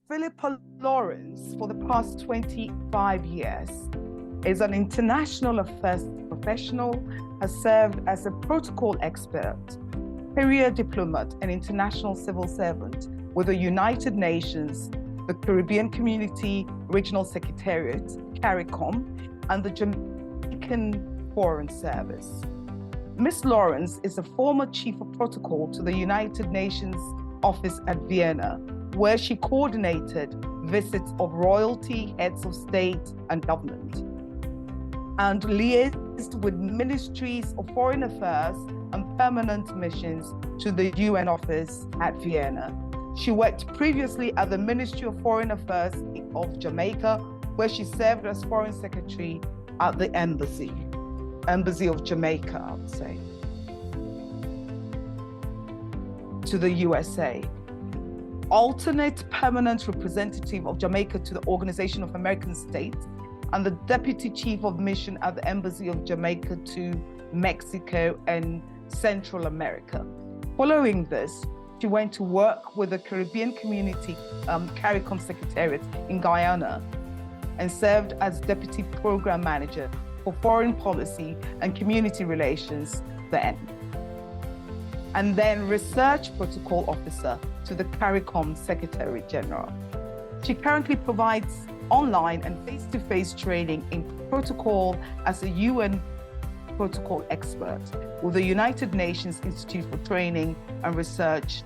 Phillipa Lawrence, for the past 25 years, is an international affairs professional, has served as a protocol expert, career diplomat, and international civil servant with the United Nations, the Caribbean Community Regional Secretariat, CARICOM, and the Jamaican Foreign Service. Ms. Lawrence is a former chief of protocol to the United Nations office at Vienna, where she coordinated visits of royalty, heads of state and government, and liaised with ministries of foreign affairs and permanent missions to the UN office at Vienna. She worked previously at the Ministry of Foreign Affairs of Jamaica, where she served as Foreign Secretary at the Embassy of Jamaica, I would say, to the USA. Alternate permanent representative of Jamaica to the Organization of American States, and the Deputy Chief of Mission at the Embassy of Jamaica to Mexico and Central America. Following this, she went to work with the Caribbean Community CARICOM Secretariat in Guyana and served as Deputy Program Manager for Foreign Policy and Community Relations then, and then Research Protocol Officer to the CARICOM Secretary General. She currently provides online and face-to-face training in protocol as a UN protocol expert with the United Nations Institute for Training and Research,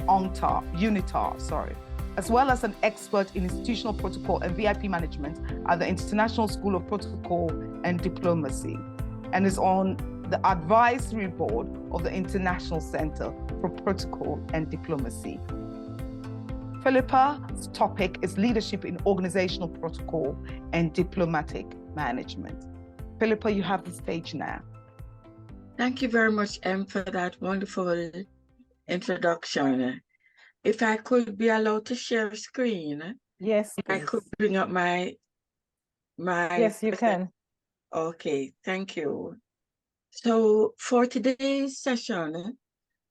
UNITAR, as well as an expert in institutional protocol and VIP management at the International School of Protocol and Diplomacy, and is on the advisory board of the International Center for Protocol and Diplomacy. Phillipa's topic is leadership in organizational protocol and diplomatic management. Phillipa, you have the stage now. Thank you very much, Em, for that wonderful introduction. If I could be allowed to share a screen. Yes, please. I could bring up my. Yes, you can. Okay, thank you. So for today's session,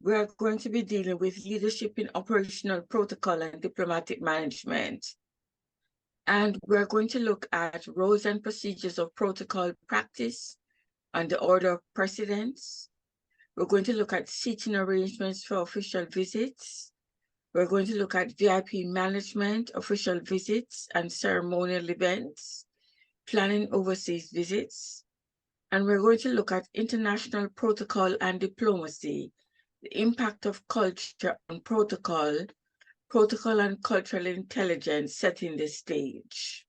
we are going to be dealing with leadership in operational protocol and diplomatic management. And we're going to look at roles and procedures of protocol practice and the order of precedence. We're going to look at seating arrangements for official visits. We're going to look at VIP management, official visits and ceremonial events, planning overseas visits. And we're going to look at international protocol and diplomacy, the impact of culture on protocol and cultural intelligence setting the stage.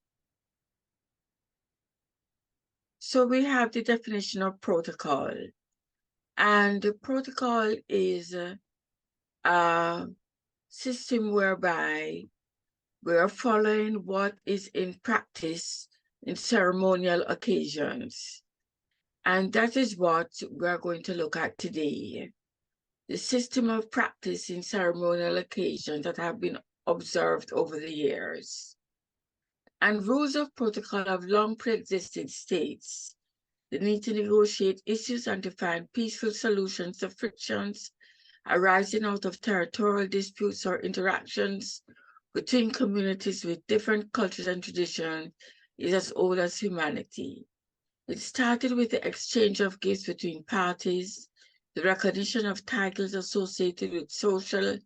So we have the definition of protocol. And the protocol is a system whereby we are following what is in practice in ceremonial occasions. And that is what we're going to look at today. The system of practice in ceremonial occasions that have been observed over the years. And rules of protocol have long pre-existed states the need to negotiate issues and to find peaceful solutions to frictions arising out of territorial disputes or interactions between communities with different cultures and traditions is as old as humanity. It started with the exchange of gifts between parties, the recognition of titles associated with social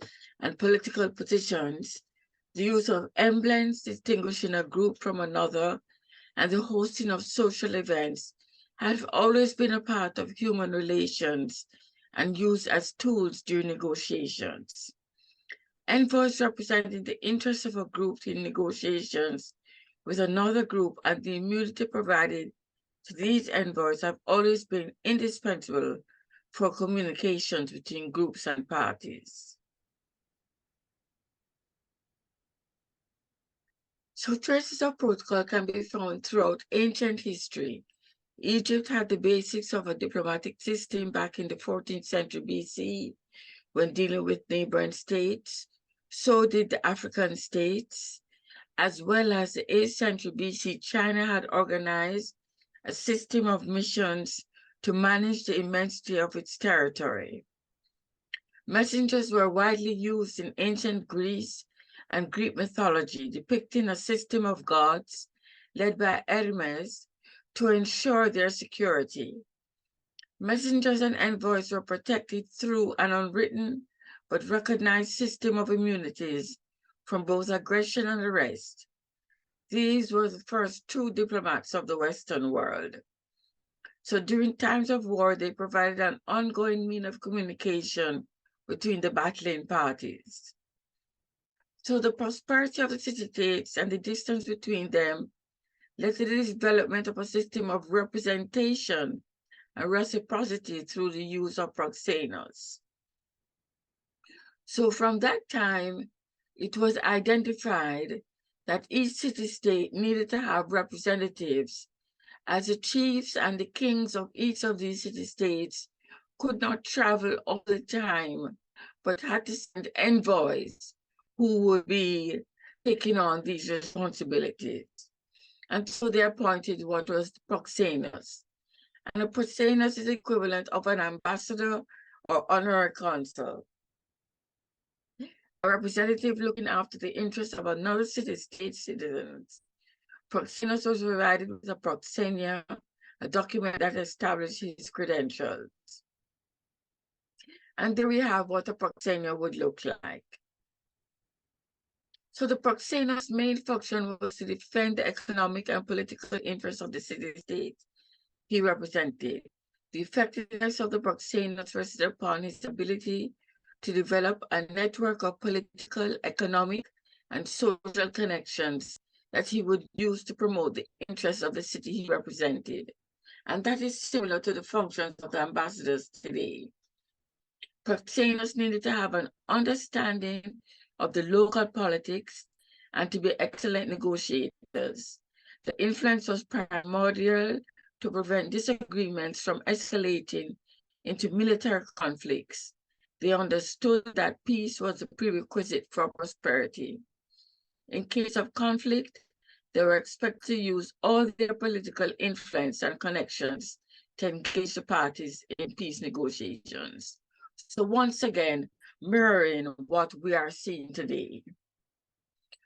and political positions, the use of emblems distinguishing a group from another, and the hosting of social events have always been a part of human relations and used as tools during negotiations. Envoys representing the interests of a group in negotiations with another group and the immunity provided to these envoys have always been indispensable for communications between groups and parties. So traces of protocol can be found throughout ancient history. Egypt had the basics of a diplomatic system back in the 14th century BC when dealing with neighboring states. So did the African states, as well as the 8th century BC, China had organized a system of missions to manage the immensity of its territory. Messengers were widely used in ancient Greece and Greek mythology, depicting a system of gods led by Hermes to ensure their security. Messengers and envoys were protected through an unwritten but recognized system of immunities from both aggression and arrest. These were the first true diplomats of the Western world. So during times of war, they provided an ongoing means of communication between the battling parties. So the prosperity of the city-states and the distance between them led to the development of a system of representation and reciprocity through the use of proxenos. So from that time, it was identified that each city-state needed to have representatives, as the chiefs and the kings of each of these city-states could not travel all the time, but had to send envoys who would be taking on these responsibilities. And so they appointed what was the proxenos. And a proxenos is the equivalent of an ambassador or honorary consul. A representative looking after the interests of another city-state citizens. Proxenos was provided with a proxenia, a document that established his credentials. And there we have what a proxenia would look like. So the proxenos' main function was to defend the economic and political interests of the city-state he represented. The effectiveness of the proxenos rested upon his ability to develop a network of political, economic, and social connections that he would use to promote the interests of the city he represented. And that is similar to the functions of the ambassadors today. Proxenos needed to have an understanding of the local politics and to be excellent negotiators. The influence was primordial to prevent disagreements from escalating into military conflicts. They understood that peace was a prerequisite for prosperity. In case of conflict, they were expected to use all their political influence and connections to engage the parties in peace negotiations. So once again, mirroring what we are seeing today.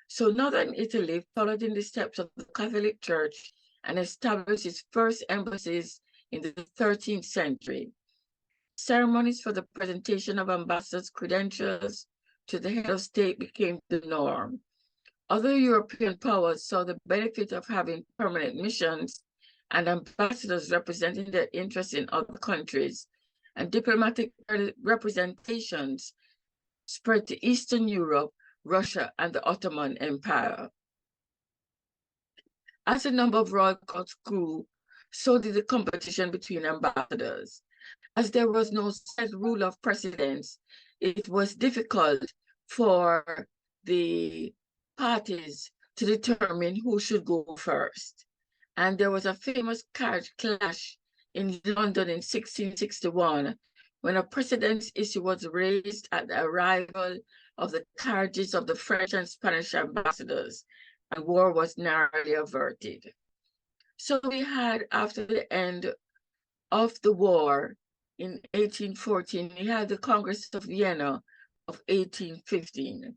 So Northern Italy followed in the steps of the Catholic Church and established its first embassies in the 13th century. Ceremonies for the presentation of ambassadors' credentials to the head of state became the norm. Other European powers saw the benefit of having permanent missions and ambassadors representing their interests in other countries, and diplomatic representations spread to Eastern Europe, Russia, and the Ottoman Empire. As the number of royal courts grew, so did the competition between ambassadors. As there was no set rule of precedence, it was difficult for the parties to determine who should go first. And there was a famous carriage clash in London in 1661 when a precedence issue was raised at the arrival of the carriages of the French and Spanish ambassadors, and war was narrowly averted. So we had, after the end of the war in 1814, we had the Congress of Vienna of 1815.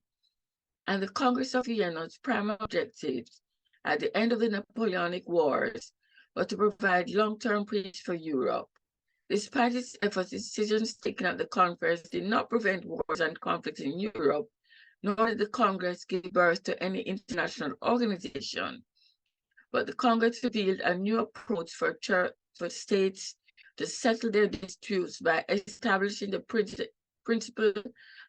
And the Congress of Vienna's primary objectives at the end of the Napoleonic Wars were to provide long-term peace for Europe. Despite its efforts, decisions taken at the conference did not prevent wars and conflicts in Europe, nor did the Congress give birth to any international organization. But the Congress revealed a new approach for states to settle their disputes by establishing the principle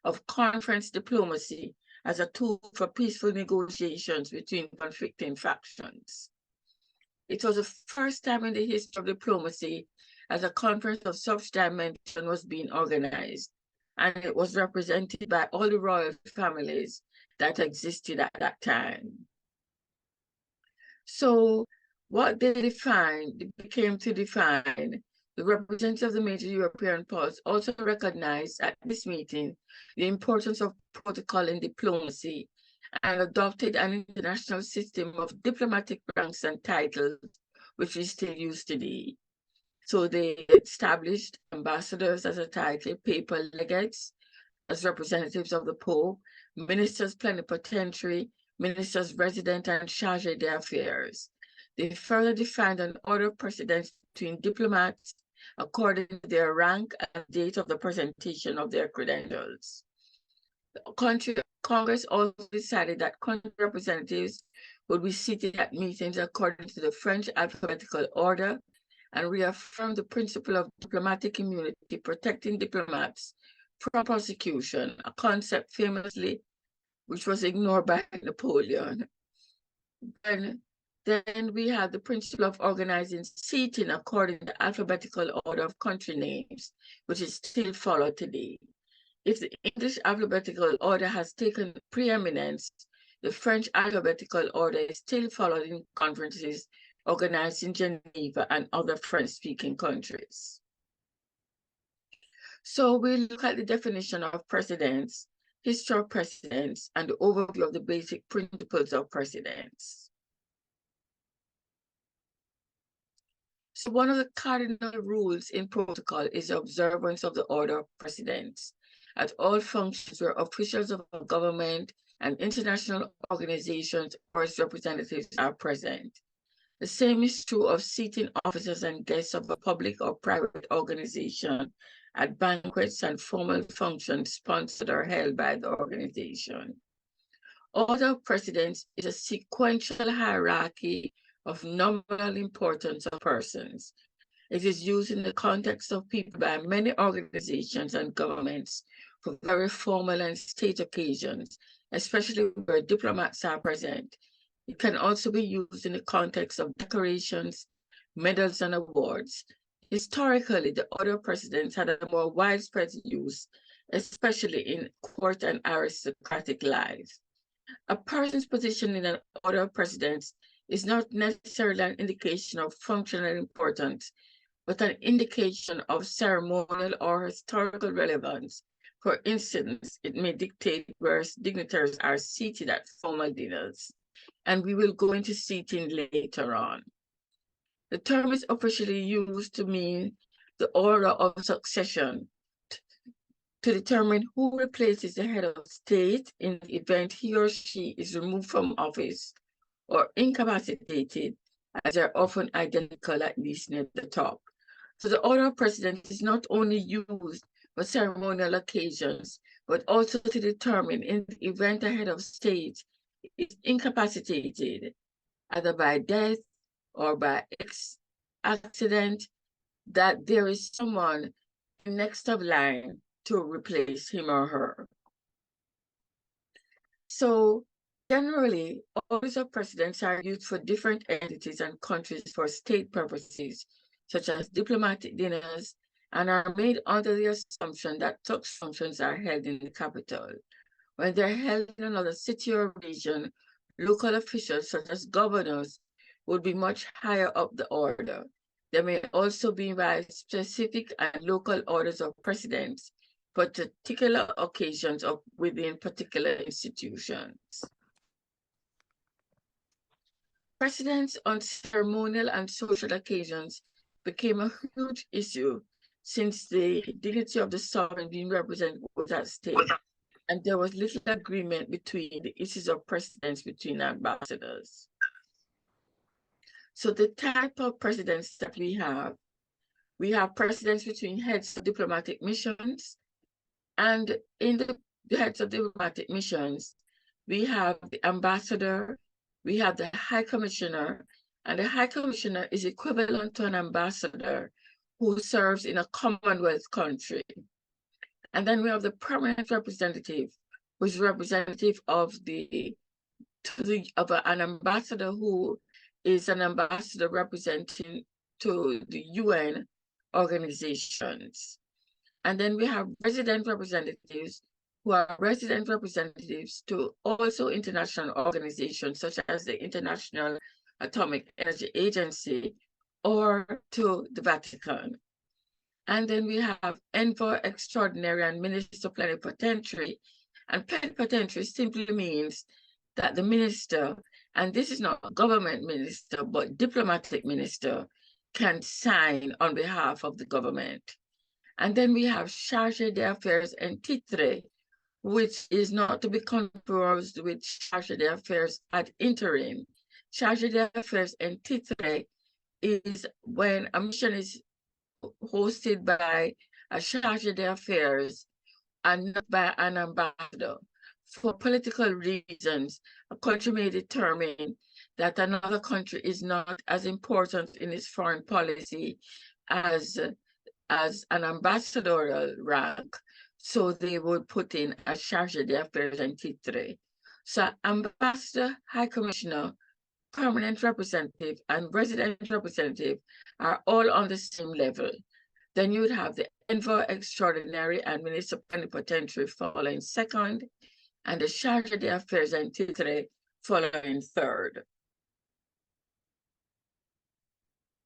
of conference diplomacy as a tool for peaceful negotiations between conflicting factions. It was the first time in the history of diplomacy as a conference of such dimension was being organized, and it was represented by all the royal families that existed at that time. So what they became to define, the representatives of the major European powers also recognized at this meeting the importance of protocol in diplomacy and adopted an international system of diplomatic ranks and titles, which is still used today. So they established ambassadors as a title, papal legates as representatives of the Pope, ministers plenipotentiary, ministers resident, and charge d'affaires. They further defined an order of precedence between diplomats according to their rank and date of the presentation of their credentials. Congress also decided that country representatives would be seated at meetings according to the French alphabetical order and reaffirmed the principle of diplomatic immunity, protecting diplomats from prosecution, a concept famously which was ignored by Napoleon. Then we have the principle of organizing seating according to the alphabetical order of country names, which is still followed today. If the English alphabetical order has taken preeminence, the French alphabetical order is still followed in conferences organized in Geneva and other French-speaking countries. So we look at the definition of precedence, history of precedence, and the overview of the basic principles of precedence. So one of the cardinal rules in protocol is the observance of the order of precedence at all functions where officials of a government and international organizations or its representatives are present. The same is true of seating officers and guests of a public or private organization at banquets and formal functions sponsored or held by the organization. Order of precedence is a sequential hierarchy of nominal importance of persons. It is used in the context of people by many organizations and governments for very formal and state occasions, especially where diplomats are present. It can also be used in the context of decorations, medals, and awards. Historically, the order of precedence had a more widespread use, especially in court and aristocratic life. A person's position in an order of precedence is not necessarily an indication of functional importance, but an indication of ceremonial or historical relevance. For instance, it may dictate where dignitaries are seated at formal dinners, and we will go into seating later on. The term is officially used to mean the order of succession to determine who replaces the head of state in the event he or she is removed from office or incapacitated, as they're often identical, at least near the top. So the order of precedence is not only used for ceremonial occasions, but also to determine in the event the head of state is incapacitated, either by death or by accident, that there is someone next of line to replace him or her. So generally, orders of precedence are used for different entities and countries for state purposes, such as diplomatic dinners, and are made under the assumption that such functions are held in the capital. When they're held in another city or region, local officials, such as governors, would be much higher up the order. There may also be by specific and local orders of precedence for particular occasions of within particular institutions. Precedence on ceremonial and social occasions became a huge issue since the dignity of the sovereign being represented was at stake, and there was little agreement between the issues of precedence between ambassadors. So the type of precedence that we have precedence between heads of diplomatic missions, and in the heads of diplomatic missions, we have the ambassador, we have the high commissioner, and the high commissioner is equivalent to an ambassador who serves in a Commonwealth country. And then we have the permanent representative, who is representative of an ambassador who is an ambassador representing to the UN organizations. And then we have resident representatives who are resident representatives to also international organizations such as the International Atomic Energy Agency or to the Vatican. And then we have envoy extraordinary and minister plenipotentiary. And plenipotentiary simply means that the minister, and this is not a government minister, but diplomatic minister, can sign on behalf of the government. And then we have charge d'affaires en titre, which is not to be confused with charge d'affaires ad interim. Charge d'affaires en titre is when a mission is hosted by a charge d'affaires and not by an ambassador. For political reasons, a country may determine that another country is not as important in its foreign policy as an ambassadorial rank, so they would put in a charge d'affaires en titre. So ambassador, high commissioner, permanent representative, and resident representative are all on the same level. Then you would have the envoy extraordinary and minister plenipotentiary following second, and the charge d'affaires en titre following third.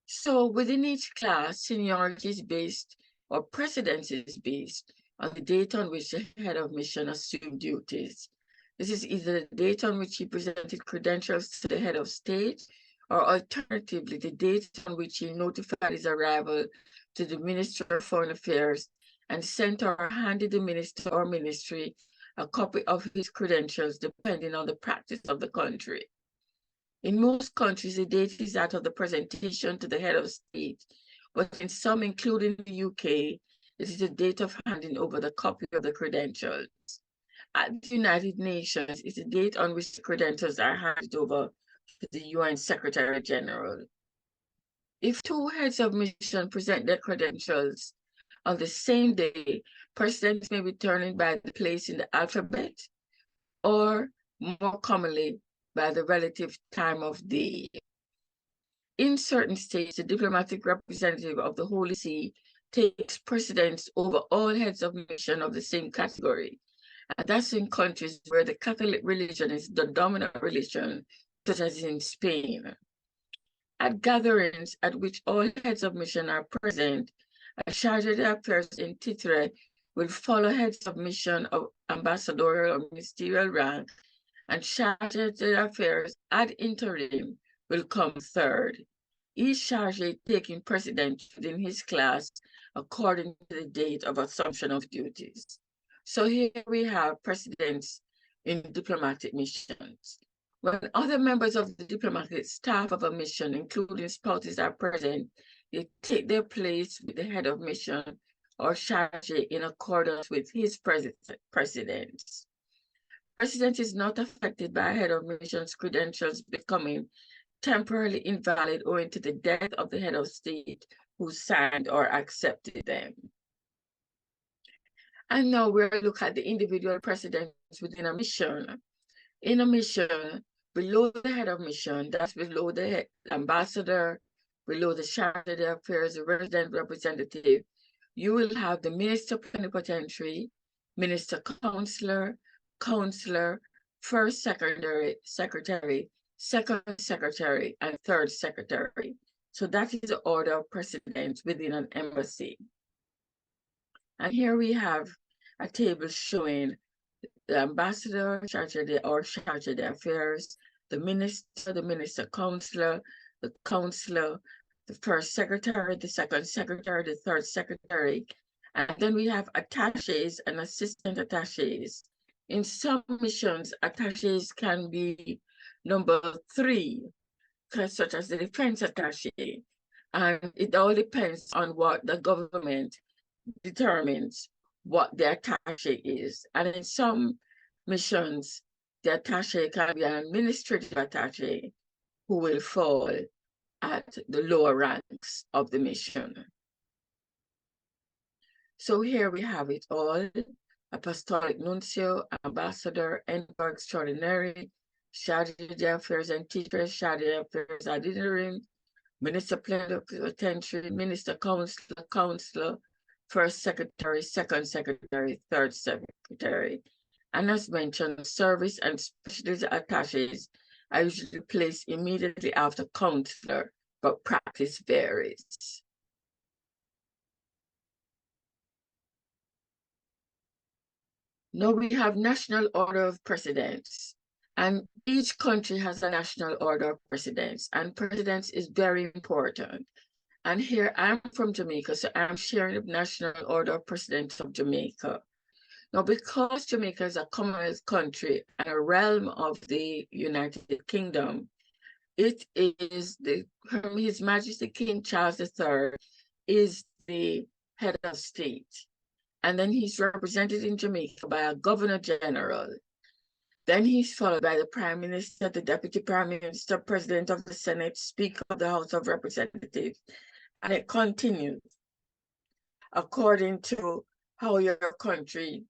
So within each class, seniority is based, or precedence is based, on the date on which the head of mission assumed duties. This is either the date on which he presented credentials to the head of state, or alternatively, the date on which he notified his arrival to the Minister of Foreign Affairs and sent or handed the minister or ministry a copy of his credentials, depending on the practice of the country. In most countries, the date is that of the presentation to the head of state, but in some, including the UK, it is the date of handing over the copy of the credentials. At the United Nations, it's the date on which the credentials are handed over to the UN Secretary General. If two heads of mission present their credentials on the same day, precedence may be determined by the place in the alphabet, or more commonly, by the relative time of day. In certain states, the diplomatic representative of the Holy See takes precedence over all heads of mission of the same category. And that's in countries where the Catholic religion is the dominant religion, such as in Spain. At gatherings at which all heads of mission are present, a charge d'affaires en titre will follow heads of mission of ambassadorial or ministerial rank, and charge d'affaires ad interim will come third. Each charge taking precedence within his class according to the date of assumption of duties. So here we have precedence in diplomatic missions. When other members of the diplomatic staff of a mission, including spouses, are present, they take their place with the head of mission or charge in accordance with his precedence. Precedence is not affected by a head of mission's credentials becoming temporarily invalid owing to the death of the head of state who signed or accepted them. And now we'll look at the individual precedence within a mission. In a mission, below the head of mission, that's below the ambassador, below the charge d'affaires, the resident representative, you will have the minister plenipotentiary, minister counselor, first secretary, second secretary, and third secretary. So that is the order of precedence within an embassy. And here we have a table showing the ambassador, charge d'affaires, the minister counselor, the counselor, the first secretary, the second secretary, the third secretary. And then we have attaches and assistant attaches. In some missions, attaches can be number 3, such as the defense attache. And it all depends on what the government determines what the attache is. And in some missions, the attache can be an administrative attache who will fall at the lower ranks of the mission. So here we have it all: apostolic nuncio, ambassador, envoy extraordinary, charge d'affaires en titre, charge d'affaires ad interim, minister plenipotentiary, minister counselor, first secretary, second secretary, third secretary. And as mentioned, service and specialist attaches are usually placed immediately after counselor, but practice varies. Now we have national order of precedence, and each country has a national order of precedence, and precedence is very important. And here I'm from Jamaica, so I'm sharing the national order of precedence of Jamaica. Now, because Jamaica is a Commonwealth country and a realm of the United Kingdom, it is His Majesty King Charles III is the head of state. And then he's represented in Jamaica by a Governor General. Then he's followed by the Prime Minister, the Deputy Prime Minister, President of the Senate, Speaker of the House of Representatives. And it continues according to how your country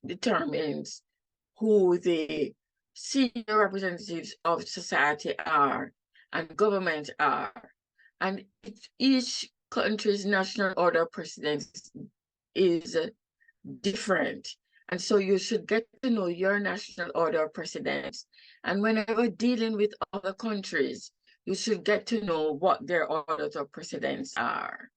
determines who the senior representatives of society are and government are. And each country's national order of precedence is different. And so you should get to know your national order of precedence. And whenever dealing with other countries, you should get to know what their orders of precedence are.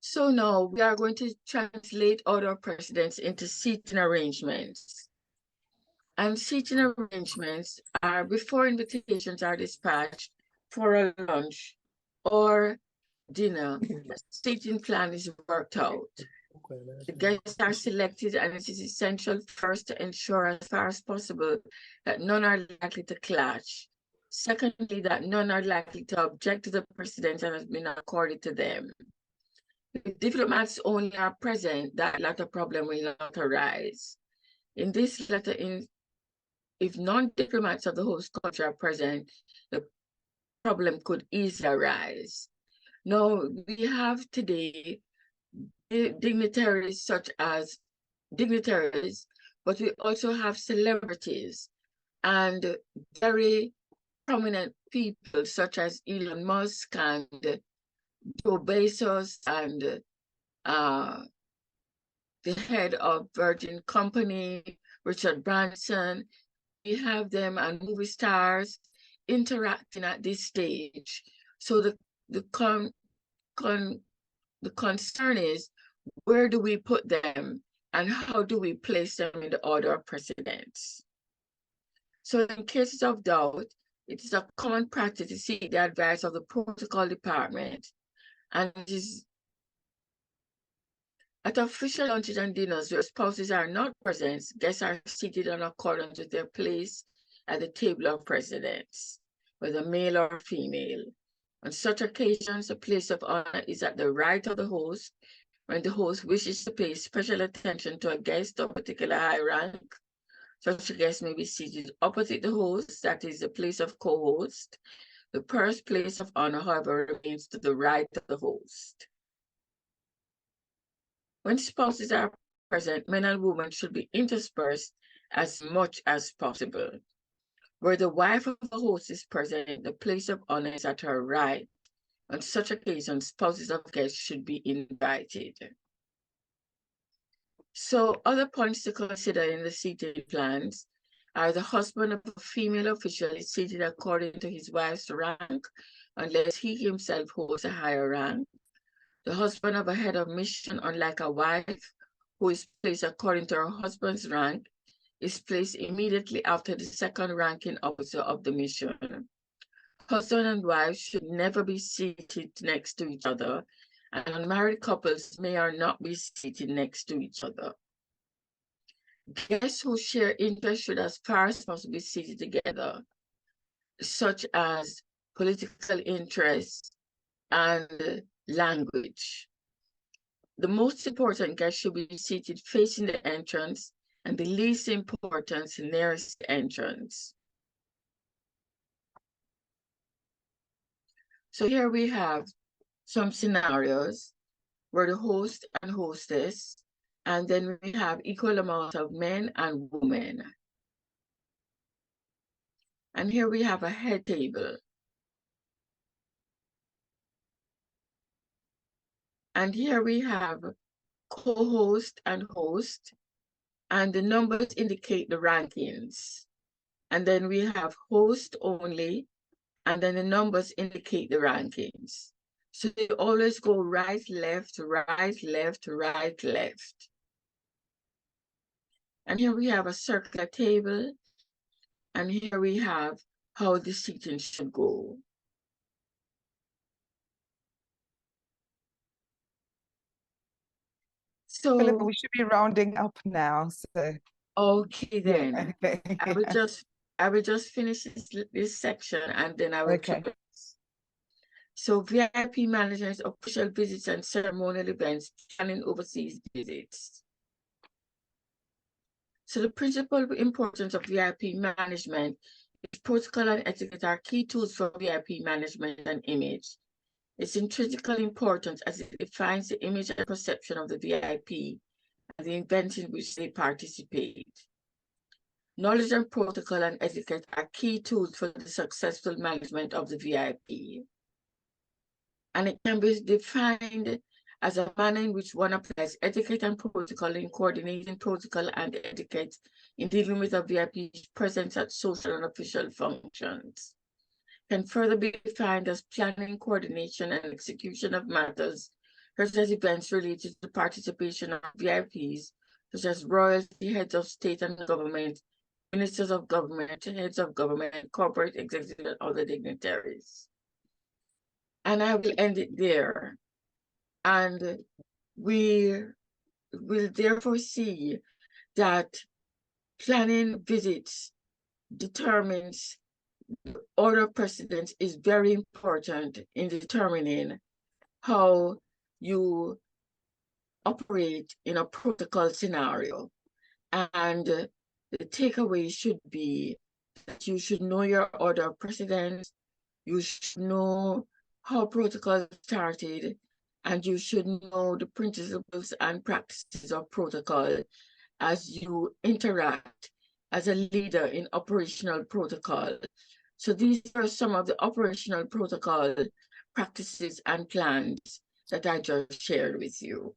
So now we are going to translate order of precedence into seating arrangements. And seating arrangements are before invitations are dispatched for a lunch or dinner. The seating plan is worked out. The guests are selected, and it is essential first to ensure as far as possible that none are likely to clash. Secondly, that none are likely to object to the precedence that has been accorded to them. If diplomats only are present, that latter problem will not arise. In this letter, if non-diplomats of the host country are present, the problem could easily arise. Now, we have today dignitaries such as dignitaries, but we also have celebrities and very prominent people such as Elon Musk and Joe Bezos and the head of Virgin Company, Richard Branson. We have them and movie stars interacting at this stage. So the concern is, where do we put them and how do we place them in the order of precedence? So in cases of doubt, it is a common practice to seek the advice of the protocol department, and it is at official lunches and dinners where spouses are not present, guests are seated in accordance with their place at the table of precedence, whether male or female. On such occasions, the place of honor is at the right of the host. When the host wishes to pay special attention to a guest of particular high rank, such a guest may be seated opposite the host, that is the place of co-host. The first place of honor, however, remains to the right of the host. When spouses are present, men and women should be interspersed as much as possible. Where the wife of the host is present, the place of honor is at her right. On such occasions, spouses of guests should be invited. So other points to consider in the seating plans are the husband of a female official is seated according to his wife's rank, unless he himself holds a higher rank. The husband of a head of mission, unlike a wife who is placed according to her husband's rank, is placed immediately after the second ranking officer of the mission. Husband and wife should never be seated next to each other, and unmarried couples may or not be seated next to each other. Guests who share interests should as far as possible be seated together, such as political interests and language. The most important guests should be seated facing the entrance, and the least important nearest the entrance. So here we have some scenarios where the host and hostess, and then we have equal amount of men and women. And here we have a head table. And here we have co-host and host, and the numbers indicate the rankings. And then we have host only, and then the numbers indicate the rankings. So they always go right, left, right, left, right, left. And here we have a circular table, and here we have how the seating should go. Philippa, So, we should be rounding up now. So okay yeah, then. okay. I will just finish this section and then I will Okay. close. So VIP management, official visits and ceremonial events, planning overseas visits. So the principal importance of VIP management is protocol and etiquette are key tools for VIP management and image. It's intrinsically important as it defines the image and perception of the VIP and the events in which they participate. Knowledge and protocol and etiquette are key tools for the successful management of the VIP. And it can be defined as a manner in which one applies etiquette and protocol in coordinating protocol and etiquette in dealing with a VIP's presence at social and official functions. Can further be defined as planning, coordination, and execution of matters, such as events related to participation of VIPs, such as royalty, heads of state and government, ministers of government, heads of government, corporate executives, and other dignitaries. And I will end it there. And we will therefore see that planning visits determines order of precedence is very important in determining how you operate in a protocol scenario. And the takeaway should be that you should know your order of precedence, you should know how protocol started, and you should know the principles and practices of protocol as you interact as a leader in operational protocol. So these are some of the operational protocol practices and plans that I just shared with you.